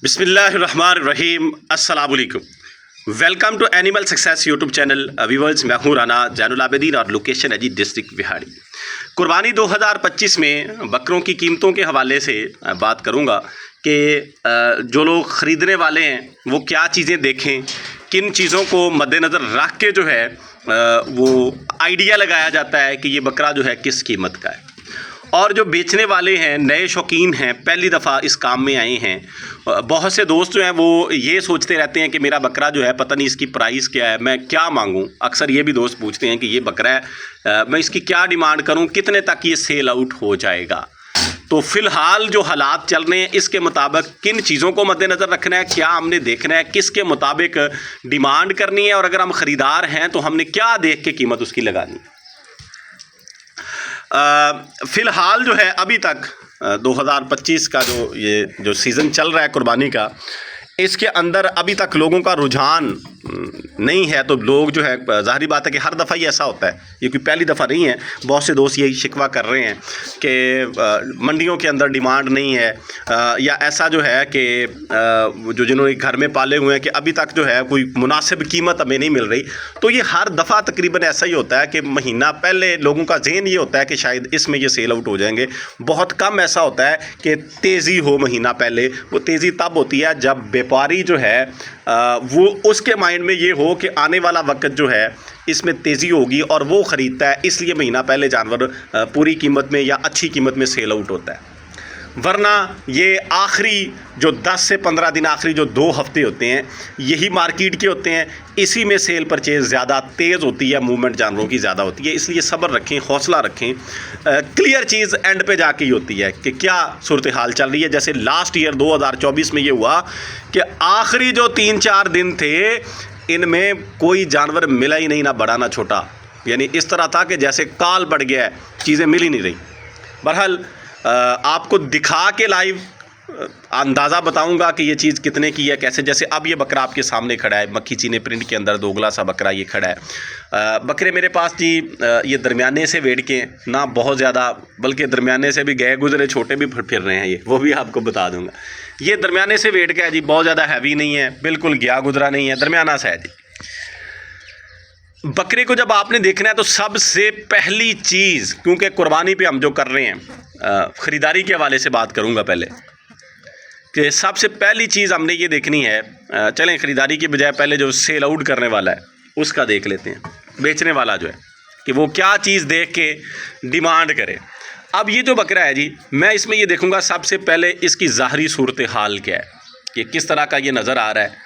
बिस्मिल्लाहिर्रहमानिर्रहीम अस्सलाम वालेकुम। Welcome to animal success YouTube channel viewers. मैं हूँ राना जैनुल आबिदीन और लोकेशन है जी डिस्ट्रिक्ट बिहाड़ी। कुर्बानी 2025 में बकरों की कीमतों के हवाले से बात करूँगा कि जो लोग ख़रीदने वाले हैं वो क्या चीज़ें देखें, किन चीज़ों को मद्देनज़र रख के जो है वो आइडिया लगाया जाता है कि ये बकरा जो है किस कीमत का है। और जो बेचने वाले हैं, नए शौकीन हैं, पहली दफ़ा इस काम में आए हैं, बहुत से दोस्त जो हैं वो ये सोचते रहते हैं कि मेरा बकरा जो है पता नहीं इसकी प्राइस क्या है, मैं क्या मांगूं। अक्सर ये भी दोस्त पूछते हैं कि ये बकरा है, मैं इसकी क्या डिमांड करूं, कितने तक ये सेल आउट हो जाएगा। तो फ़िलहाल जो हालात चल रहे हैं इसके मुताबिक किन चीज़ों को मद्देनज़र रखना है, क्या हमने देखना है, किसके मुताबिक डिमांड करनी है, और अगर हम ख़रीदार हैं तो हमने क्या देख के कीमत उसकी लगानी है। फ़िलहाल जो है अभी तक 2025 का जो सीज़न चल रहा है कुर्बानी का, इसके अंदर अभी तक लोगों का रुझान नहीं है। तो लोग जो है, ज़ाहिरी बात है कि हर दफ़ा ही ऐसा होता है, ये कोई पहली दफ़ा नहीं है। बहुत से दोस्त यही शिकवा कर रहे हैं कि मंडियों के अंदर डिमांड नहीं है, या ऐसा जो है कि जो जिन्होंने घर में पाले हुए हैं कि अभी तक जो है कोई मुनासिब कीमत हमें नहीं मिल रही। तो ये हर दफ़ा तकरीबन ऐसा ही होता है कि महीना पहले लोगों का ज़हन ये होता है कि शायद इसमें ये सेल आउट हो जाएंगे। बहुत कम ऐसा होता है कि तेज़ी हो महीना पहले। वो तेज़ी तब होती है जब व्यापारी जो है वो उसके माइंड में ये हो कि आने वाला वक्त जो है इसमें तेज़ी होगी और वो ख़रीदता है, इसलिए महीना पहले जानवर पूरी कीमत में या अच्छी कीमत में सेल आउट होता है। वरना ये आखिरी जो 10 से 15 दिन, आखिरी जो 2 हफ्ते होते हैं, यही मार्केट के होते हैं। इसी में सेल परचेज़ ज़्यादा तेज़ होती है, मूवमेंट जानवरों की ज़्यादा होती है। इसलिए सब्र रखें, हौसला रखें। क्लियर चीज़ एंड पे जाके ही होती है कि क्या सूरत हाल चल रही है। जैसे लास्ट ईयर 2024 में ये हुआ कि आखिरी जो 3-4 दिन थे इनमें कोई जानवर मिला ही नहीं, ना बड़ा ना छोटा। यानी इस तरह था कि जैसे काल पड़ गया है, चीज़ें मिल ही नहीं रही। बहरहाल आपको दिखा के लाइव अंदाज़ा बताऊंगा कि ये चीज़ कितने की है, कैसे। जैसे अब ये बकरा आपके सामने खड़ा है, मक्खी चीने प्रिंट के अंदर दोगला सा बकरा ये खड़ा है। बकरे मेरे पास जी ये दरमियाने से वेट के, ना बहुत ज़्यादा, बल्कि दरमियाने से भी गए गुजरे छोटे भी फिर रहे हैं, ये वो भी आपको बता दूंगा। ये दरमियाने से वेट का है जी, बहुत ज़्यादा हैवी नहीं है, बिल्कुल गया गुजरा नहीं है, दरमियाना सा है जी। बकरे को जब आपने देखना है तो सबसे पहली चीज़, क्योंकि कुर्बानी पे हम जो कर रहे हैं, ख़रीदारी के हवाले से बात करूंगा पहले, कि सबसे पहली चीज़ हमने ये देखनी है। चलें ख़रीदारी की बजाय पहले जो सेल आउट करने वाला है उसका देख लेते हैं, बेचने वाला जो है, कि वो क्या चीज़ देख के डिमांड करे। अब ये जो बकरा है जी, मैं इसमें ये देखूँगा सबसे पहले इसकी ज़ाहरी सूरत हाल क्या है, कि किस तरह का ये नज़र आ रहा है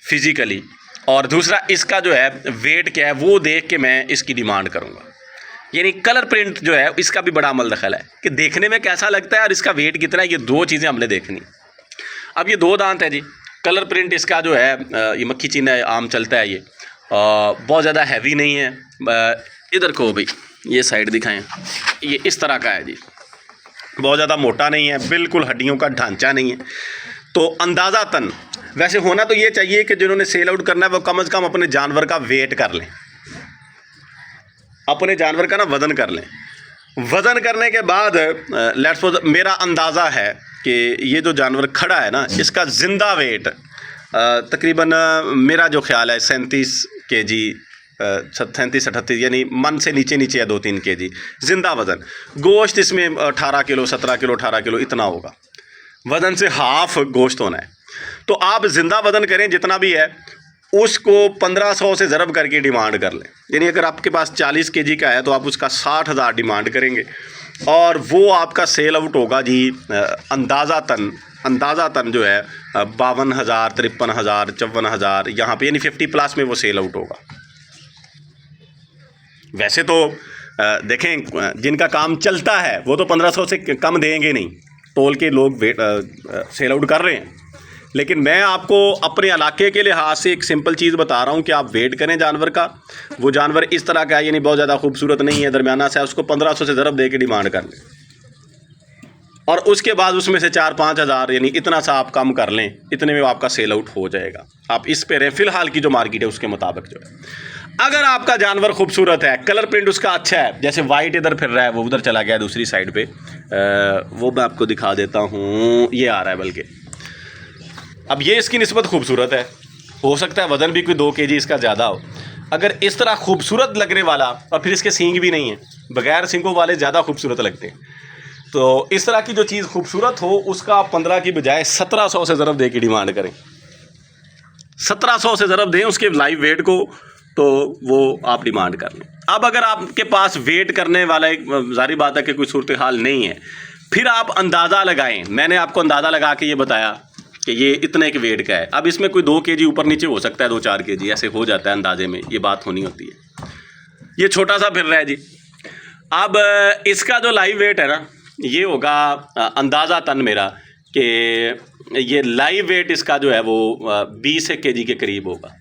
फ़िज़िकली, और दूसरा इसका जो है वेट क्या है, वो देख के मैं इसकी डिमांड करूँगा। यानी कलर प्रिंट जो है इसका भी बड़ा अमल दखल है कि देखने में कैसा लगता है और इसका वेट कितना है। ये 2 चीज़ें हमने देखनी। अब ये 2 दांत है जी, कलर प्रिंट इसका जो है, ये मक्खी चीना आम चलता है, ये बहुत ज़्यादा हैवी नहीं है। इधर को भाई ये साइड दिखाएं, ये इस तरह का है जी, बहुत ज़्यादा मोटा नहीं है, बिल्कुल हड्डियों का ढांचा नहीं है। तो अंदाज़ातन वैसे होना तो ये चाहिए कि जिन्होंने सेल आउट करना है वो कम से कम अपने जानवर का वेट कर लें, अपने जानवर का ना वज़न कर लें। वज़न करने के बाद लेट्स सपोज मेरा अंदाज़ा है कि ये जो जानवर खड़ा है ना, इसका ज़िंदा वेट तकरीबन मेरा जो ख्याल है 37 kg, 37-38, यानी मन से नीचे नीचे है 2-3 kg ज़िंदा वज़न। गोश्त इसमें 18 किलो, 17 किलो, 18 किलो इतना होगा। वज़न से हाफ गोश्त होना है। तो आप ज़िंदा वज़न करें जितना भी है, उसको 1500 से ज़रब करके डिमांड कर लें। यानी अगर आपके पास 40 kg का है तो आप उसका 60,000 डिमांड करेंगे, और वो आपका सेल आउट होगा जी अंदाज़ातन जो है 52,000, 53,000, 54,000 यहाँ पे, यानी 50+ में वो सेल आउट होगा। वैसे तो देखें जिनका काम चलता है वो तो 1500 से कम देंगे नहीं, तोल के लोग सेल आउट कर रहे हैं। लेकिन मैं आपको अपने इलाके के लिहाज से एक सिंपल चीज़ बता रहा हूँ कि आप वेट करें जानवर का। वो जानवर इस तरह का है, यानी बहुत ज़्यादा खूबसूरत नहीं है, दरमियाना सा है, उसको 1500 से ज़रब दे के डिमांड कर लें, और उसके बाद उसमें से 4-5 हज़ार यानी इतना सा आप कम कर लें, इतने में आपका सेल आउट हो जाएगा। आप इस पे रहें, फ़िलहाल की जो मार्केट है उसके मुताबिक जो है। अगर आपका जानवर खूबसूरत है, कलर प्रिंट उसका अच्छा है, जैसे वाइट इधर फिर रहा है, वो उधर चला गया दूसरी साइड पे, वो मैं आपको दिखा देता हूँ, ये आ रहा है बल्कि अब ये इसकी निस्बत खूबसूरत है, हो सकता है वज़न भी कोई 2 kg इसका ज़्यादा हो। अगर इस तरह खूबसूरत लगने वाला, और फिर इसके सींग भी नहीं है, बगैर सींगों वाले ज़्यादा खूबसूरत लगते हैं, तो इस तरह की जो चीज़ खूबसूरत हो उसका आप 15 की बजाय 1700 से ज़रब दे के डिमांड करें। 1700 से ज़रब दें उसके लाइव वेट को, तो वो आप डिमांड कर लें। अब अगर आपके पास वेट करने वाला, एक ज़ाहिर बात है कि कोई सूरत हाल नहीं है, फिर आप अंदाज़ा लगाएं। मैंने आपको अंदाज़ा लगा के ये बताया कि ये इतने के वेट का है। अब इसमें कोई 2 kg ऊपर नीचे हो सकता है, 2-4 kg ऐसे हो जाता है अंदाजे में, ये बात होनी होती है। ये छोटा सा फिर रहा है जी। अब इसका जो लाइव वेट है ना, ये होगा अंदाज़ा तन मेरा कि ये लाइव वेट इसका जो है वो 20 kg के करीब होगा।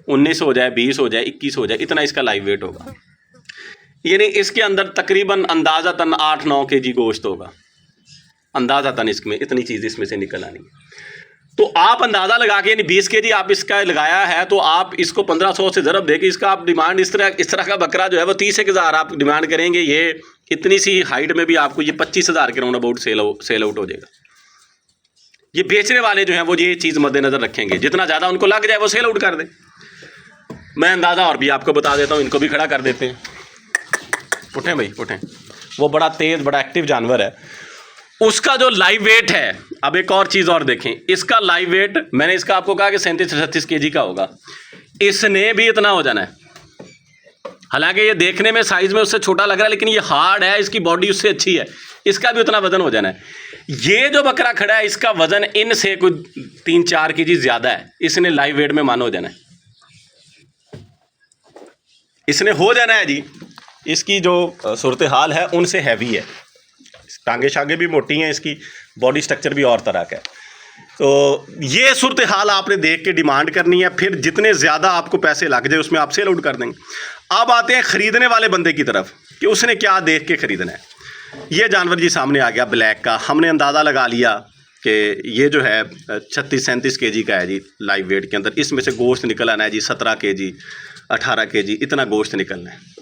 19 हो जाए, 20 हो जाए, 21 हो जाए, इतना इसका लाइव वेट होगा। यानी इसके अंदर तकरीबन अंदाज़ा तन 8-9 kg गोश्त होगा, अंदाज़ा तन इसमें इतनी चीज़ इसमें से निकल आनी। तो आप अंदाज़ा लगा के, यानी 20 kg आप इसका लगाया है, तो आप इसको 1500 से ज़रब दे के इसका आप डिमांड इस तरह का बकरा जो है वो 30,000 आप डिमांड करेंगे। ये इतनी सी हाइट में भी आपको ये 25,000 के राउंड अबाउट सेल आउट हो जाएगा। ये बेचने वाले जो हैं वो ये चीज़ मद्देनज़र रखेंगे, जितना ज़्यादा उनको लग जाए वो सेल आउट कर दें। मैं अंदाज़ा और भी आपको बता देता हूँ, इनको भी खड़ा कर देते हैं। उठें भाई उठें। वो बड़ा तेज़, बड़ा एक्टिव जानवर है, उसका जो लाइव वेट है। अब एक और चीज़ और देखें, इसका लाइव वेट, मैंने इसका आपको कहा कि 37-38 kg का होगा, इसने भी इतना हो जाना है। हालांकि ये देखने में साइज़ में उससे छोटा लग रहा है, लेकिन ये हार्ड है, इसकी बॉडी उससे अच्छी है, इसका भी उतना वज़न हो जाना है। ये जो बकरा खड़ा है इसका वज़न इनसे कोई 3-4 kg ज़्यादा है, इसने लाइव वेट में मान हो जाना है, इसने हो जाना है जी। इसकी जो सूरत हाल है उनसे हैवी है, टांगे शांगे भी मोटी हैं, इसकी बॉडी स्ट्रक्चर भी और तरह का है। तो ये सूरत हाल आपने देख के डिमांड करनी है, फिर जितने ज़्यादा आपको पैसे लग जाए उसमें आप सेल आउट कर देंगे। अब आते हैं ख़रीदने वाले बंदे की तरफ कि उसने क्या देख के ख़रीदना है। ये जानवर जी सामने आ गया ब्लैक का, हमने अंदाज़ा लगा लिया कि ये जो है 36-37 kg का है जी लाइव वेट के अंदर। इसमें से गोश्त निकल आना है जी 17 kg 18 kg, इतना गोश्त निकलना है।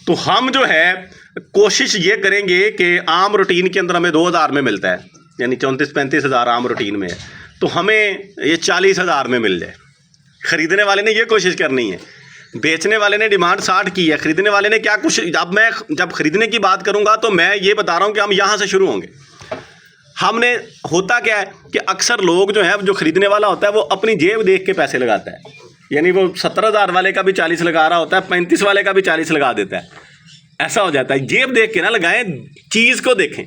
तो हम जो है कोशिश ये करेंगे कि आम रूटीन के अंदर हमें 2000 में मिलता है, यानी 34-35 हज़ार आम रूटीन में है, तो हमें ये 40,000 में मिल जाए। ख़रीदने वाले ने ये कोशिश करनी है, बेचने वाले ने डिमांड 60 की है, ख़रीदने वाले ने क्या कुछ। अब मैं जब ख़रीदने की बात करूँगा तो मैं ये बता रहा हूँ कि हम यहाँ से शुरू होंगे। हमने होता क्या है कि अक्सर लोग जो है, जो ख़रीदने वाला होता है वो अपनी जेब देख के पैसे लगाता है, यानी वो 17,000 वाले का भी 40 लगा रहा होता है, 35 वाले का भी 40 लगा देता है। ऐसा हो जाता है, जेब देख के ना लगाएं, चीज़ को देखें।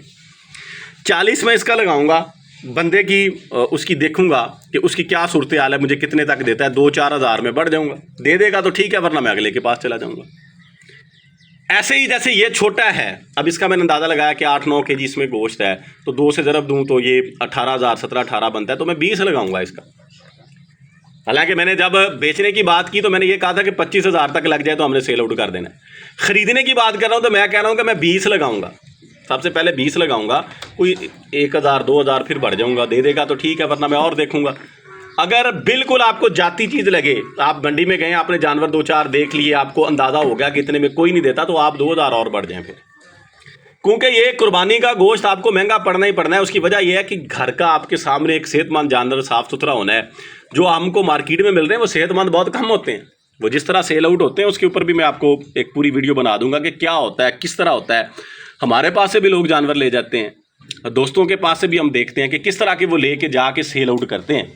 40 में इसका लगाऊंगा, बंदे की उसकी देखूंगा कि उसकी क्या सूरत हाल है, मुझे कितने तक देता है, 2-4 हज़ार में बढ़ जाऊंगा, दे देगा तो ठीक है, वरना मैं अगले के पास चला जाऊंगा। ऐसे ही जैसे ये छोटा है, अब इसका मैंने अंदाज़ा लगाया कि 8-9 kg इसमें गोश्त है, तो 2 से ज़रब दूँ तो ये 18,000 17-18 बनता है, तो मैं 20 लगाऊंगा इसका। हालांकि मैंने जब बेचने की बात की तो मैंने ये कहा था कि 25,000 तक लग जाए तो हमने सेल आउट कर देना है। ख़रीदने की बात कर रहा हूँ तो मैं कह रहा हूँ कि मैं 20 लगाऊंगा, सबसे पहले 20 लगाऊंगा, कोई 1,000-2,000 फिर बढ़ जाऊंगा, दे देगा तो ठीक है, वरना मैं और देखूंगा। अगर बिल्कुल आपको जाती चीज़ लगे, आप मंडी में गए, आपने जानवर 2-4 देख लिए, आपको अंदाज़ा हो गया कि इतने में कोई नहीं देता, तो आप 2,000 और बढ़ जाएँ फिर, क्योंकि ये कुर्बानी का गोश्त आपको महंगा पड़ना ही पड़ना है। उसकी वजह यह है कि घर का आपके सामने एक सेहतमंद जानवर साफ़ सुथरा होना है। जो हमको मार्केट में मिल रहे हैं वो सेहतमंद बहुत कम होते हैं, वो जिस तरह सेल आउट होते हैं उसके ऊपर भी मैं आपको एक पूरी वीडियो बना दूंगा कि क्या होता है, किस तरह होता है। हमारे पास से भी लोग जानवर ले जाते हैं, दोस्तों के पास से भी हम देखते हैं कि किस तरह के वो लेके जाके सेल आउट करते हैं।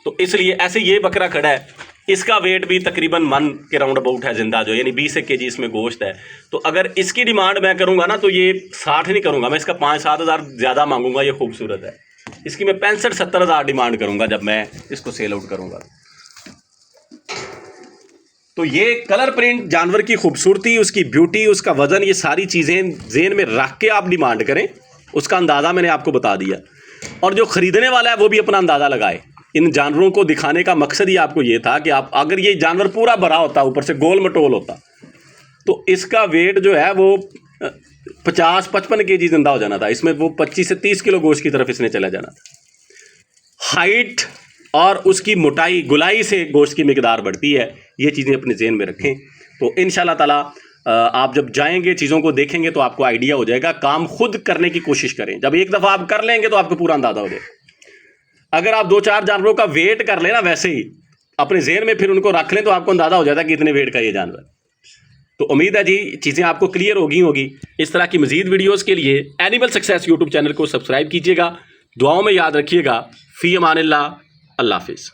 तो इसलिए ऐसे ये बकरा खड़ा है, इसका वेट भी तकरीबन मन के राउंड अबाउट है जिंदा जो, यानी 20 kg इसमें गोश्त है। तो अगर इसकी डिमांड मैं करूंगा ना तो ये 60 नहीं करूंगा, मैं इसका 5-7 हज़ार ज़्यादा मांगूंगा। ये खूबसूरत है, इसकी मैं 65-70 हज़ार डिमांड करूंगा जब मैं इसको सेल आउट करूंगा। तो ये कलर प्रिंट, जानवर की खूबसूरती, उसकी ब्यूटी, उसका वज़न, ये सारी चीज़ें ज़हन में रख के आप डिमांड करें। उसका अंदाज़ा मैंने आपको बता दिया, और जो ख़रीदने वाला है वो भी अपना अंदाज़ा लगाए। इन जानवरों को दिखाने का मकसद ही आपको ये था कि आप, अगर ये जानवर पूरा भरा होता, ऊपर से गोल मटोल होता, तो इसका वेट जो है वो 50-55 kg जिंदा हो जाना था। इसमें वो 25 से 30 किलो गोश्त की तरफ इसने चला जाना था। हाइट और उसकी मोटाई, गुलाई से गोश्त की मिकदार बढ़ती है। ये चीज़ें अपने ज़हन में रखें, तो इंशाल्लाह ताला आप जब जाएंगे, चीज़ों को देखेंगे तो आपको आइडिया हो जाएगा। काम खुद करने की कोशिश करें, जब एक दफ़ा आप कर लेंगे तो आपको पूरा अंदाज़ा हो जाएगा। अगर आप 2-4 जानवरों का वेट कर लेना वैसे ही अपने जेहन में, फिर उनको रख लें तो आपको अंदाज़ा हो जाता है कि इतने वेट का ये जानवर। तो उम्मीद है जी चीज़ें आपको क्लियर होगी। इस तरह की मज़ीद वीडियोज़ के लिए एनिमल सक्सेस यूट्यूब चैनल को सब्सक्राइब कीजिएगा। दुआओं में याद रखिएगा। फ़ी अमानिल्लाह, अल्लाह हाफ़िज़।